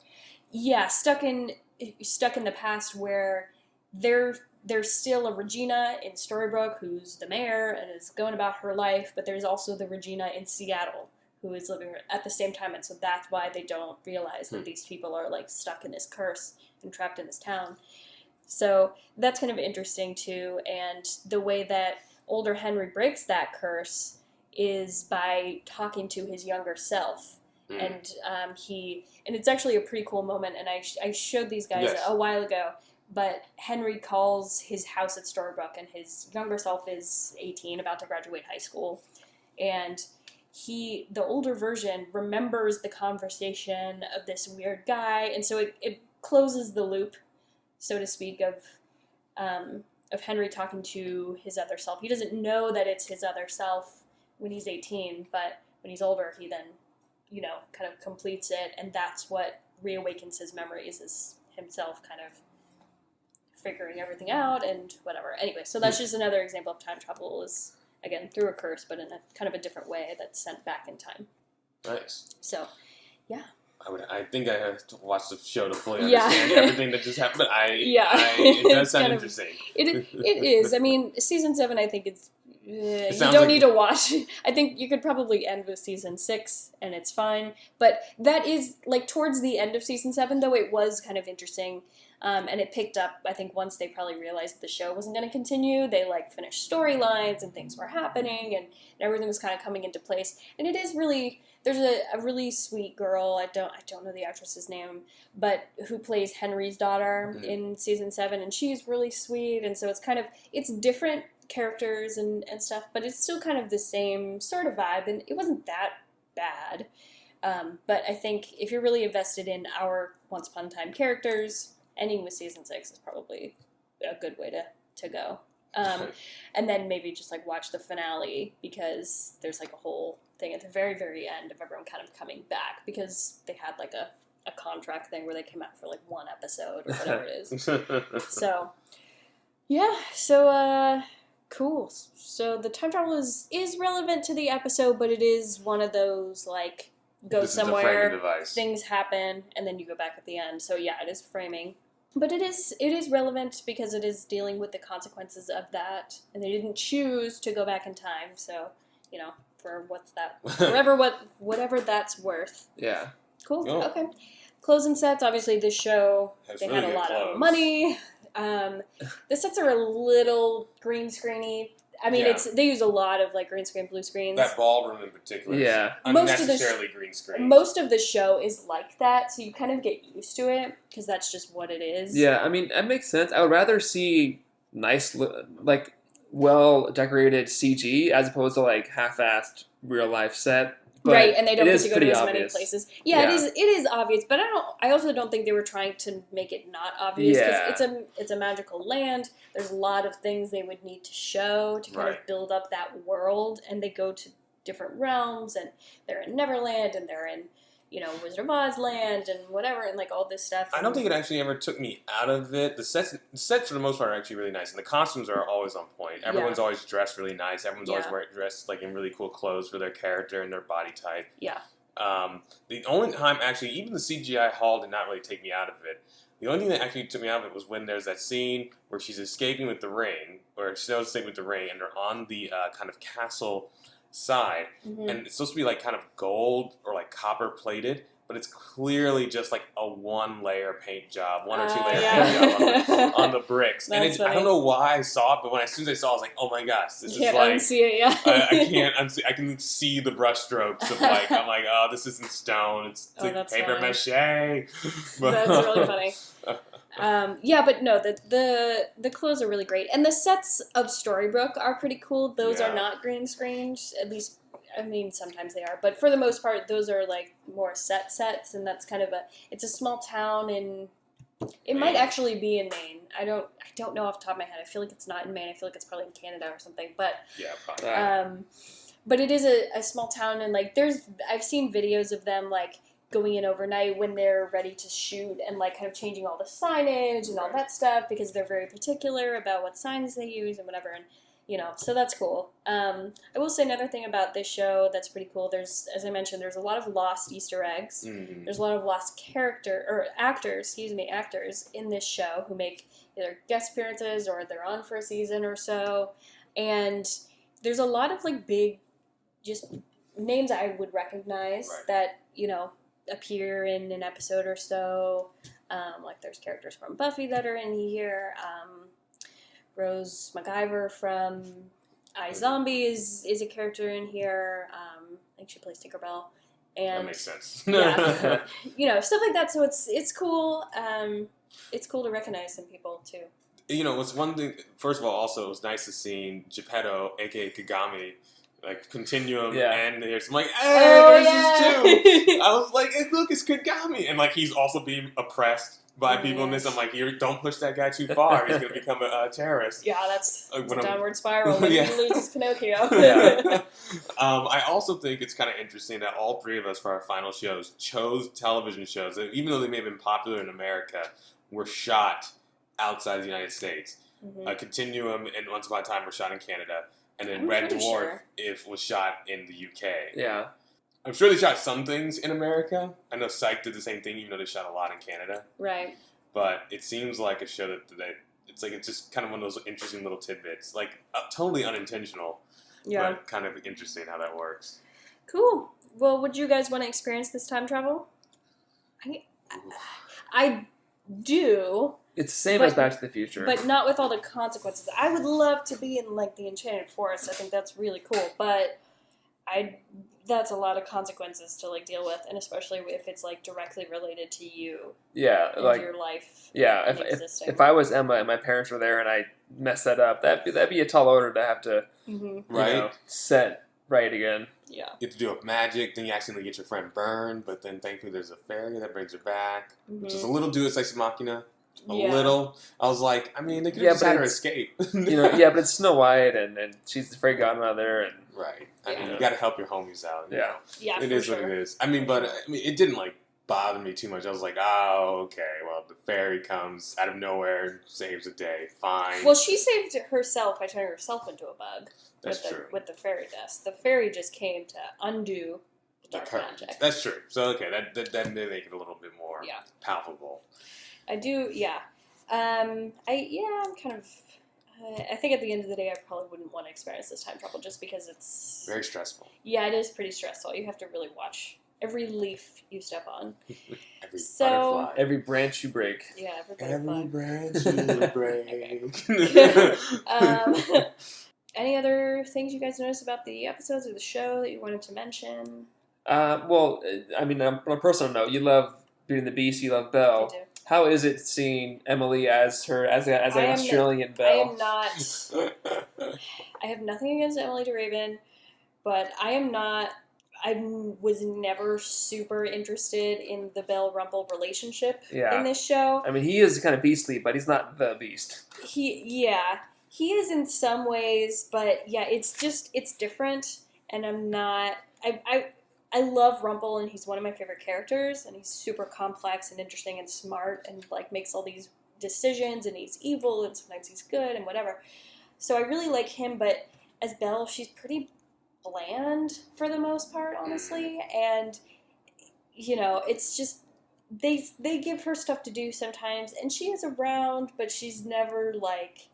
Yeah, stuck in the past where there's still a Regina in Storybrooke who's the mayor and is going about her life, but there's also the Regina in Seattle who is living at the same time, and so that's why they don't realize that these people are stuck in this curse and trapped in this town. So that's kind of interesting too, and the way that older Henry breaks that curse is by talking to his younger self. Mm. And it's actually a pretty cool moment, and I showed these guys Yes. a while ago, but Henry calls his house at Storybrooke, and his younger self is 18, about to graduate high school, and the older version remembers the conversation of this weird guy, and so it closes the loop, so to speak, of Henry talking to his other self. He doesn't know that it's his other self when he's 18, but when he's older, he then, kind of completes it, and that's what reawakens his memories, is himself kind of figuring everything out and whatever. Anyway, so that's just another example of time travel, is, again, through a curse, but in a kind of a different way that's sent back in time. Nice. So, yeah. I think I have to watch the show to fully Yeah. understand everything that just happened. But it does It's sound kind of- interesting. It is. I mean, season 7, I think it's... you sounds don't like- need to watch. I think you could probably end with season 6, and it's fine. But that is, like, towards the end of season 7, though, it was kind of interesting. And it picked up, I think, once they probably realized the show wasn't going to continue. They, like, finished storylines, and things were happening, and everything was kind of coming into place. And it is really... There's a really sweet girl, I don't know the actress's name, but who plays Henry's daughter in season 7, and she's really sweet, and so it's different characters and stuff, but it's still kind of the same sort of vibe, and it wasn't that bad. But I think if you're really invested in our Once Upon a Time characters, ending with season 6 is probably a good way to go. And then maybe just like watch the finale, because there's like a whole thing at the very, very end of everyone kind of coming back, because they had like a contract thing where they came out for like one episode or whatever it is. So, yeah, so, cool. So the time travel is relevant to the episode, but it is one of those, like, go This is a somewhere, framing device. things happen, and then you go back at the end. So yeah, it is framing. But it is relevant because it is dealing with the consequences of that, and they didn't choose to go back in time, so, for whatever that's worth. Yeah. Cool. Oh. Okay. Clothes and sets. Obviously, this show, Has they really had a good lot clothes. of money. The sets are a little green screeny. I mean, Yeah. they use a lot of like green screen, blue screens. That ballroom in particular. Yeah. Is Most of the unnecessarily green screen. Most of the show is like that, so you kind of get used to it because that's just what it is. Yeah, I mean, that makes sense. I would rather see nice, like, well-decorated CG as opposed to, like, half-assed real-life set. But right, and they don't it get is to go pretty to as many obvious. places. Yeah, Yeah. it is obvious, but I also don't think they were trying to make it not obvious, because Yeah. it's a magical land. There's a lot of things they would need to show to kind Right. of build up that world, and they go to different realms, and they're in Neverland, and they're in, Wizard of Oz land, and whatever, and like all this stuff. I don't think it actually ever took me out of it. The sets for the most part are actually really nice, and the costumes are always on point. Everyone's always dressed really nice. Everyone's always dressed like in really cool clothes for their character and their body type. Yeah. The only time, actually, even the CGI haul did not really take me out of it. The only thing that actually took me out of it was when there's that scene where she's escaping with the ring, or Snow's escaping with the ring, and they're on the kind of castle side, Mhm. and it's supposed to be like kind of gold or like copper plated, but it's clearly just like a one or two layer paint job on the bricks. And That's I funny. don't know why I saw it, but as soon as I saw it, I was like, oh my gosh, this Can't is like unsee it, yeah. I can't unsee. I can see the brush strokes of like I'm like, oh, this isn't stone. It's Oh, like that's paper funny. mache. That's really funny. Yeah, but no, the clothes are really great, and the sets of Storybrooke are pretty cool. Those Yeah. are not green screened, at least. I mean, sometimes they are, but for the most part, those are like more sets, and that's kind of it's a small town in. It might Maine. actually be in Maine. I don't know off the top of my head. I feel like it's not in Maine. I feel like it's probably in Canada or something. But Yeah, probably. but it is a small town, and like I've seen videos of them like going in overnight when they're ready to shoot, and like kind of changing all the signage and all that stuff, because they're very particular about what signs they use and whatever, and so that's cool. I will say another thing about this show that's pretty cool. There's, as I mentioned, there's a lot of lost Easter eggs. Mhm. There's a lot of lost actors in this show who make either guest appearances or they're on for a season or so, and there's a lot of like big, just names I would recognize Right. that appear in an episode or so. Like there's characters from Buffy that are in here. Rose MacGyver from iZombie is a character in here. I think she plays Tinkerbell. And That makes sense. yeah, you know, stuff like that. So it's cool. It's cool to recognize some people too. You know, it's one thing. First of all, also it was nice to see Geppetto, aka Kagami, like Continuum, Yeah. and there's I'm like, hey, there's this too. yeah. I was like, hey, look, it's Kagami, and like he's also being oppressed by people in this. I'm like, don't push that guy too far. He's gonna become a terrorist. Yeah, that's Like, it's when a I'm- downward spiral when Yeah. he loses Pinocchio. Yeah. I also think it's kind of interesting that all three of us for our final shows chose television shows that, even though they may have been popular in America, were shot outside the United States. Mhm. Continuum and Once Upon a Time were shot in Canada, and then I'm Red pretty Dwarf sure. was shot in the UK. Yeah. I'm sure they shot some things in America. I know Psych did the same thing, even though they shot a lot in Canada. Right. But it seems like a show that it's just kind of one of those interesting little tidbits, like totally unintentional, Yeah. but kind of interesting how that works. Cool. Well, would you guys want to experience this time travel? I do, It's the same But- as Back to the Future. but not with all the consequences. I would love to be in like the Enchanted Forest. I think that's really cool, but that's a lot of consequences to like deal with, and especially if it's like directly related to you yeah, and like your life. yeah, and if existing. if I was Emma and my parents were there and I messed that up, that'd be a tall order to have to Mm-hmm. Right? set right again. Yeah. You have to do it with magic, then you accidentally get your friend burned, but then thankfully there's a fairy that brings her back, which is a little Deus Ex Machina. A Yeah. little. I was like, I mean, they could Yeah, have just but had her it's- escape. Yeah, but it's Snow White and she's the fairy godmother and Right. I mean, Yeah. you got to help your homies out. you Yeah. know. Yeah, It for is sure. what it is. I mean, but it didn't like bother me too much. I was like, oh, okay. Well, the fairy comes out of nowhere and saves the day. Fine. Well, she saved herself by turning herself into a bug. That's with true. With the fairy dust. The fairy just came to undo the The dark curtains. magic. That's true. So okay, that may make it a little bit more Yeah. palpable. I do, yeah. I'm kind of. I think at the end of the day, I probably wouldn't want to experience this time travel just because it's. Very stressful. Yeah, it is pretty stressful. You have to really watch every leaf you step on. Every So- butterfly. every branch you break. Yeah, every Every butterfly. branch you break. Um, any other things you guys noticed about the episodes or the show that you wanted to mention? Well, I mean, on a personal note, you love Beauty and the Beast, you love I Belle. do. How is it seeing Emily as an I am- Australian I Belle? am not. I have nothing against Emily DeRaven, but I am not. I was never super interested in the Belle Rumple relationship Yeah. in this show. I mean, he is kind of beastly, but he's not the Beast. He is in some ways, but yeah, it's different, and I'm not. I love Rumple, and he's one of my favorite characters, and he's super complex and interesting and smart, and like makes all these decisions, and he's evil, and sometimes he's good, and whatever. So I really like him, but as Belle, she's pretty bland for the most part, honestly, and you know, it's just they give her stuff to do sometimes, and she is around, but she's never like,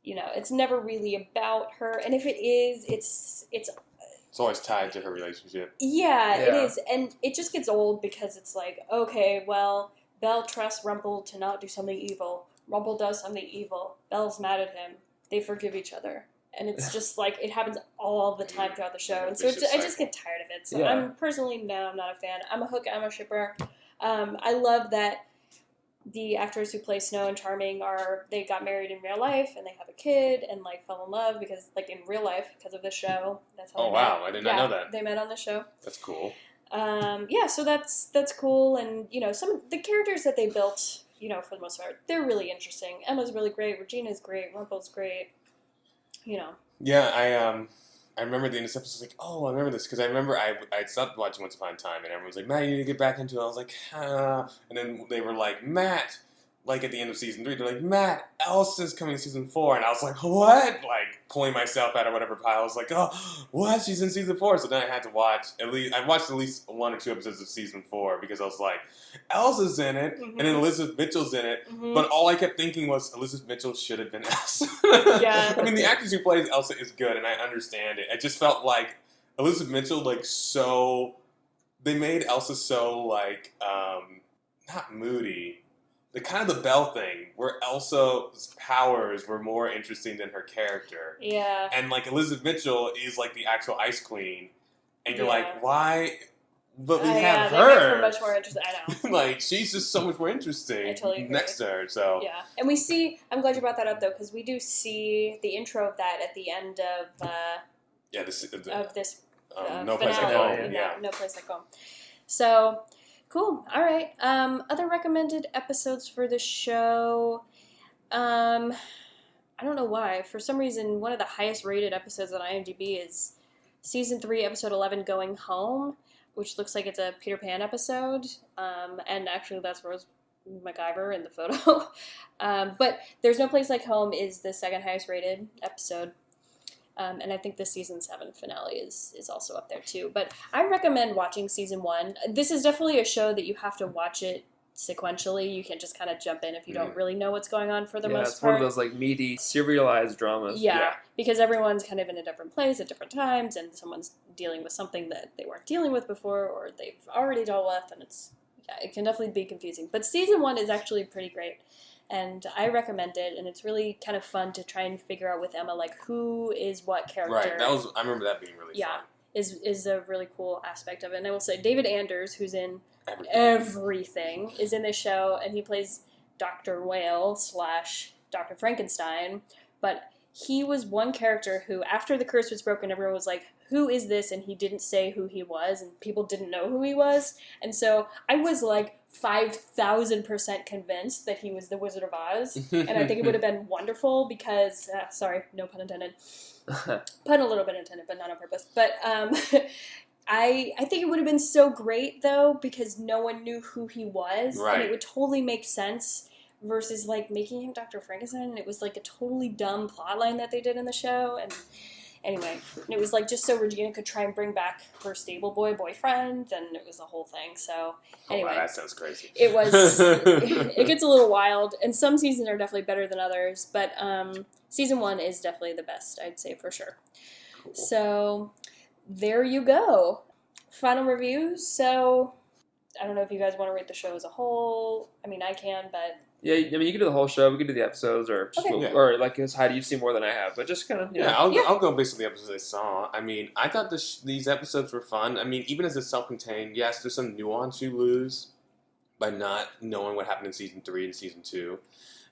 you know, it's never really about her, and if it is, it's It's always tied to her relationship. yeah, it Yeah. is, and it just gets old because it's like, okay, well, Belle trusts Rumple to not do something evil. Rumple does something evil. Belle's mad at him. They forgive each other, and it's just like it happens all the time throughout the show, and so Vicious I just cycle. get tired of it. So Yeah. I'm personally I'm not a fan. I'm a hook. I'm a shipper. I love that the actors who play Snow and Charming they got married in real life and they have a kid and like fell in love because like in real life because of the show. That's how Oh, they wow. met. I did not know that. They met on the show. That's cool. So that's cool, and you know some of the characters that they built, you know, for the most part, they're really interesting. Emma's really great. Regina's great. Rumple's great. You know. Yeah, I remember the end of this episode. I was like, oh, I remember this because I remember I stopped watching Once Upon a Time, and everyone was like, Matt, you need to get back into it. I was like, and then they were like, Matt, like at the end of season 3, they're like, Matt, Elsa's coming in season 4, and I was like, what? Like pulling myself out of whatever pile. I was like, oh, what? She's in season 4. So then I had to watch I watched at least 1 or 2 episodes of season 4 because I was like, Elsa's in it, and then Elizabeth Mitchell's in it. Mhm. But all I kept thinking was Elizabeth Mitchell should have been Elsa. Yeah. I mean, the actress who plays Elsa is good, and I understand it. It just felt like Elizabeth Mitchell, like, so... They made Elsa so, like, not moody, the kind of the Belle thing, where Elsa's powers were more interesting than her character. Yeah. And like Elizabeth Mitchell is like the actual Ice Queen, and you're Yeah. like, why? But we Yeah, have they make her her. much more interesting. I know. Like she's just so much more interesting I totally agree. next to her. So Yeah, and we see. I'm glad you brought that up though, because we do see the intro of that at the end of yeah, this this No Place Like finale. Home. Yeah. No Place Like Home. So cool. All right. Other recommended episodes for the show. I don't know why. For some reason, one of the highest rated episodes on IMDb is season 3, episode 11, Going Home, which looks like it's a Peter Pan episode. And actually, that's Rose MacGyver in the photo. But There's No Place Like Home is the second highest rated episode. And I think the season 7 finale is also up there too. But I recommend watching season 1. This is definitely a show that you have to watch it sequentially. You can't just kind of jump in if you don't really know what's going on for the most it's part. one of those like meaty, serialized dramas. Yeah, because everyone's kind of in a different place at different times, and someone's dealing with something that they weren't dealing with before, or they've already dealt with, and it can definitely be confusing. But season 1 is actually pretty great, and I recommend it, and it's really kind of fun to try and figure out with Emma, like, who is what character. right. I remember that being really fun. Is a really cool aspect of it. And I will say, David Anders, who's in everything, is in this show, and he plays Dr. Whale / Dr. Frankenstein, but he was one character who, after the curse was broken, everyone was like, who is this? And he didn't say who he was, and people didn't know who he was. And so I was like 5,000% convinced that he was the Wizard of Oz. And I think it would have been wonderful because, sorry, no pun intended. Pun a little bit intended, but not on purpose. But I think it would have been so great, though, because no one knew who he was. Right. And it would totally make sense versus, like, making him Dr. Frankenstein. And it was, like, a totally dumb plotline that they did in the show. And anyway, it was, like, just so Regina could try and bring back her stable boyfriend. And it was a whole thing. So, anyway. Oh, wow, that sounds crazy. It was, it gets a little wild. And some seasons are definitely better than others. But season 1 is definitely the best, I'd say, for sure. Cool. So there you go. Final reviews. So I don't know if you guys want to rate the show as a whole. I mean, I can, but Yeah, I mean, you can do the whole show. We can do the episodes, or just, Okay. Yeah. or like Heidi, you've seen more than I have, but just kind of I'll go based on the episodes I saw. I mean, I thought these episodes were fun. I mean, even as it's self-contained, yes, there's some nuance you lose by not knowing what happened in season 3 and season 2,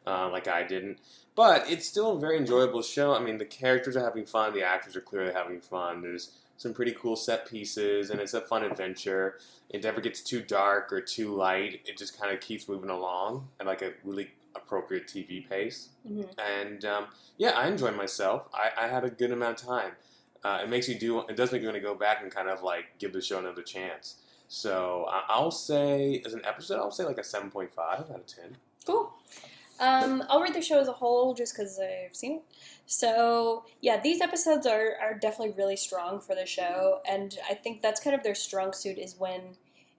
like I didn't. But it's still a very enjoyable show. I mean, the characters are having fun. The actors are clearly having fun. There's some pretty cool set pieces, and it's a fun adventure. It never gets too dark or too light. It just kind of keeps moving along at like a really appropriate TV pace. Mhm. And I enjoyed myself. I had a good amount of time. It does make me want to go back and kind of like give the show another chance. So I'll say, as an episode, I'll say like a 7.5 out of 10. cool. I'll rate the show as a whole just because I've seen it. So, yeah, these episodes are definitely really strong for the show, and I think that's kind of their strong suit is when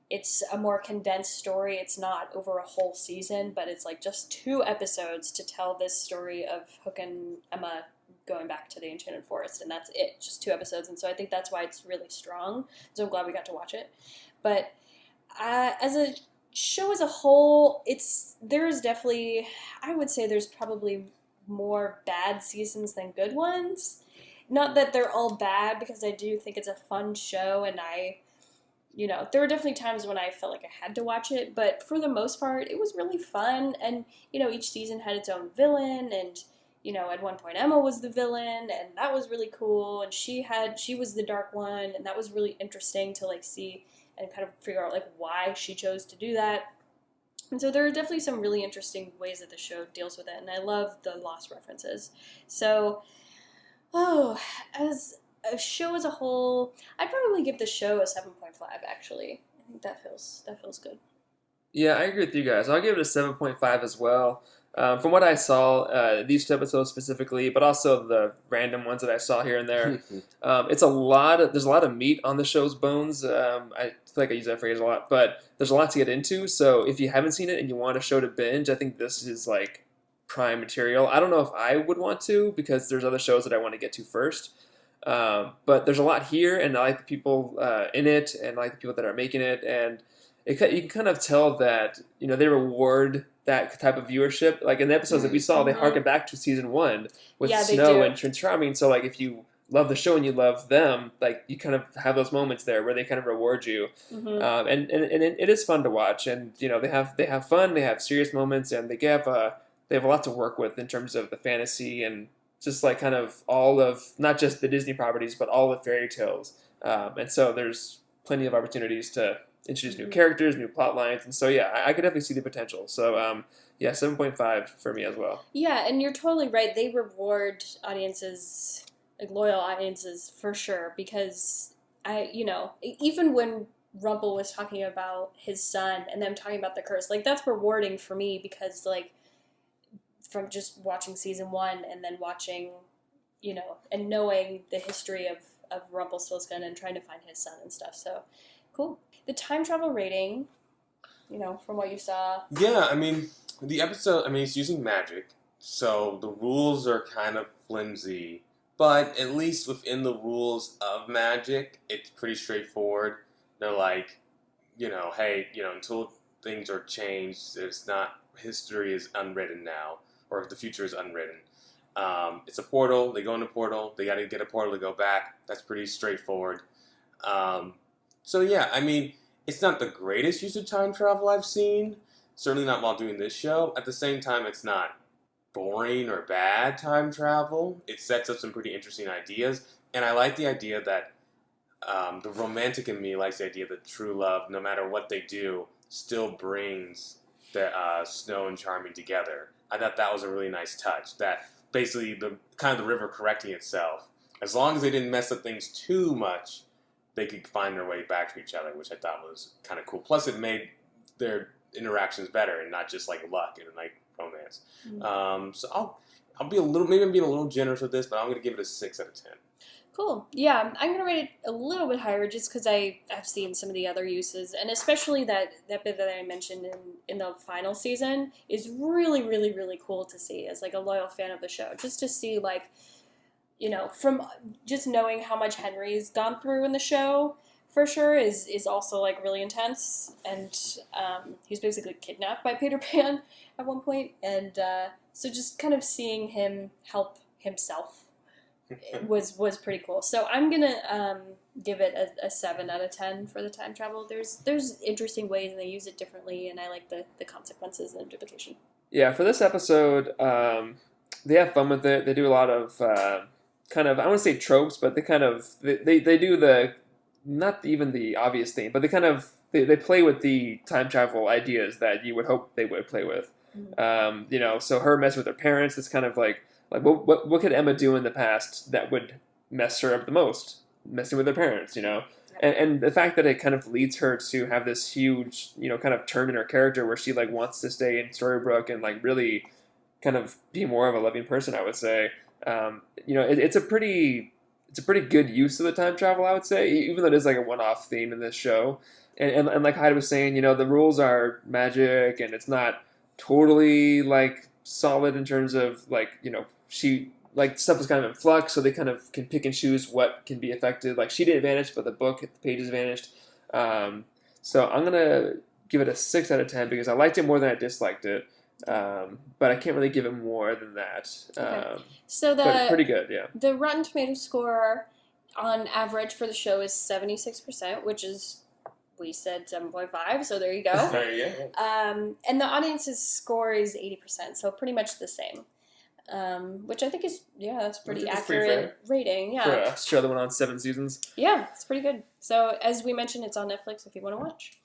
it's a more condensed story. It's not over a whole season, but it's like just 2 episodes to tell this story of Hook and Emma going back to the Enchanted Forest, and that's it, just 2 episodes, and so I think that's why it's really strong, so I'm glad we got to watch it. But as a show as a whole, there's definitely, I would say there's probably more bad seasons than good ones. Not that they're all bad, because I do think it's a fun show, and there were definitely times when I felt like I had to watch it, but for the most part, it was really fun, and, each season had its own villain, and, at one point Emma was the villain, and that was really cool, and she was the dark one, and that was really interesting to, like, see and kind of figure out, like, why she chose to do that. And so there are definitely some really interesting ways that the show deals with it, and I love the Lost references. So, as a show as a whole, I'd probably give the show a 7.5, actually. I think that feels good. Yeah, I agree with you guys. I'll give it a 7.5 as well. From what I saw, these 2 episodes specifically, but also the random ones that I saw here and there, there's a lot of meat on the show's bones. I feel like I use that phrase a lot, but there's a lot to get into. So if you haven't seen it and you want a show to binge, I think this is like prime material. I don't know if I would want to, because there's other shows that I want to get to first. But there's a lot here, and I like the people in it, and I like the people that are making it, and you can kind of tell that they reward that type of viewership. Like in the episodes that we saw, they harken back to season 1 with Yeah, they Snow do. and Prince Charming. So like if you love the show and you love them, like you kind of have those moments there where they kind of reward you. And it is fun to watch. And you know they have fun, they have serious moments, and they have a lot to work with in terms of the fantasy and just like kind of all of not just the Disney properties but all the fairy tales. And so there's plenty of opportunities to introduce new characters, new plot lines, and so yeah, I could definitely see the potential. So yeah, 7.5 for me as well. Yeah, and you're totally right. They reward audiences, like loyal audiences, for sure. Because even when Rumple was talking about his son and them talking about the curse, like that's rewarding for me because like from just watching season 1 and then watching, and knowing the history of Rumpelstiltskin and trying to find his son and stuff. So cool. The time travel rating, from what you saw. Yeah, I mean, the episode, it's using magic, so the rules are kind of flimsy, but at least within the rules of magic, it's pretty straightforward. They're like, hey, until things are changed, history is unwritten now, or the future is unwritten. It's a portal, they go in a portal, they gotta get a portal to go back. That's pretty straightforward. So yeah, it's not the greatest use of time travel I've seen. Certainly not while doing this show. At the same time, it's not boring or bad time travel. It sets up some pretty interesting ideas. And I like the idea that the romantic in me likes the idea that true love, no matter what they do, still brings the Snow and Charming together. I thought that was a really nice touch. That basically the river correcting itself. As long as they didn't mess up things too much, they could find their way back to each other, which I thought was kind of cool. Plus, it made their interactions better and not just like luck and like romance. So I'll be maybe I'm being a little generous with this, but I'm going to give it a 6 out of 10. Cool. Yeah, I'm going to rate it a little bit higher just because I've seen some of the other uses, and especially that bit that I mentioned in the final season is really, really, really cool to see as like a loyal fan of the show. Just to see like, from just knowing how much Henry's gone through in the show, for sure, is also like really intense. And he's basically kidnapped by Peter Pan at one point, and so just kind of seeing him help himself was pretty cool. So I'm gonna give it a 7 out of 10 for the time travel. There's interesting ways and they use it differently, and I like the consequences and implication. Yeah, for this episode, they have fun with it. They do a lot of I want to say tropes, but they do the not even the obvious thing, but they play with the time travel ideas that you would hope they would play with. So her mess with her parents is kind of like what could Emma do in the past that would mess her up the most? Messing with her parents, and the fact that it kind of leads her to have this huge, kind of turn in her character where she like wants to stay in Storybrooke and like really kind of be more of a loving person, I would say. It's a pretty good use of the time travel, I would say, even though it is like a one-off theme in this show. And like Heidi was saying, the rules are magic and it's not totally like solid in terms of like, she like stuff is kind of in flux, so they kind of can pick and choose what can be affected. Like she didn't vanish, but the pages vanished. So I'm gonna give it a 6 out of 10 because I liked it more than I disliked it. But I can't really give it more than that. Okay. But pretty good, yeah. The Rotten Tomatoes score on average for the show is 76%, which is, we said 7.5, so there you go. There you go. And the audience's score is 80%, so pretty much the same. Which I think is, that's pretty accurate rating. Yeah. For a show that went on 7 seasons. Yeah, it's pretty good. So as we mentioned, it's on Netflix if you want to watch.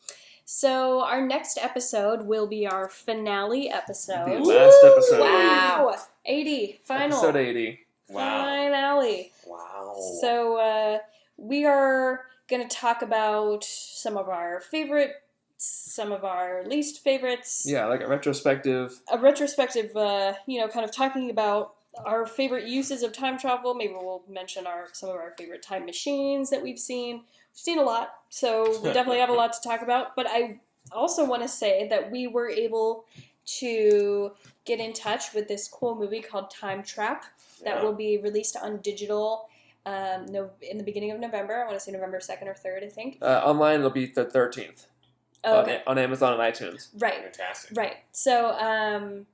So our next episode will be our finale episode. The last episode. Wow. 80. Final. Episode 80. Wow. Finale. Wow. So we are going to talk about some of our favorites, some of our least favorites. Yeah, like a retrospective. A retrospective, kind of talking about our favorite uses of time travel. Maybe we'll mention some of our favorite time machines that we've seen. We've seen a lot, so we definitely have a lot to talk about. But I also want to say that we were able to get in touch with this cool movie called Time Trap that will be released on digital in the beginning of November. I want to say November 2nd or 3rd, I think. Online, it'll be the 13th. Oh, okay. on Amazon and iTunes. Right. Fantastic. Right. So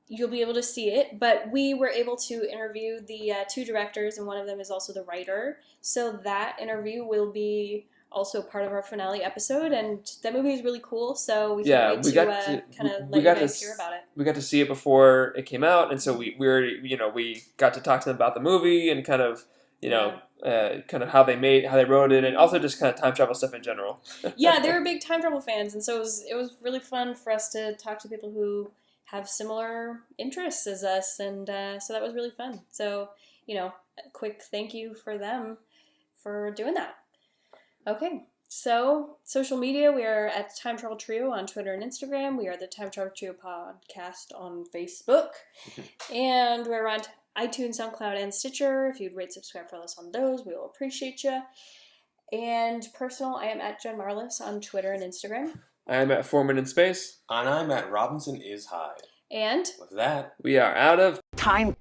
you'll be able to see it, but we were able to interview the two directors, and one of them is also the writer. So that interview will be also part of our finale episode, and that movie is really cool. So we can't wait to kind of let you guys hear about it. We got to see it before it came out, and so we got to talk to them about the movie and kind of kind of how they wrote it, and also just kind of time travel stuff in general. Yeah, they were big time travel fans, and so it was really fun for us to talk to people who have similar interests as us, and so that was really fun. So, a quick thank you for them for doing that. Okay, so social media, we are at Time Travel Trio on Twitter and Instagram. We are the Time Travel Trio podcast on Facebook, and we're on iTunes, SoundCloud, and Stitcher. If you'd rate, subscribe, follow us on those, we will appreciate you. And personal, I am at Jen Marlis on Twitter and Instagram. I am at Foreman in Space. And I'm at Robinson is High. And with that, we are out of Time.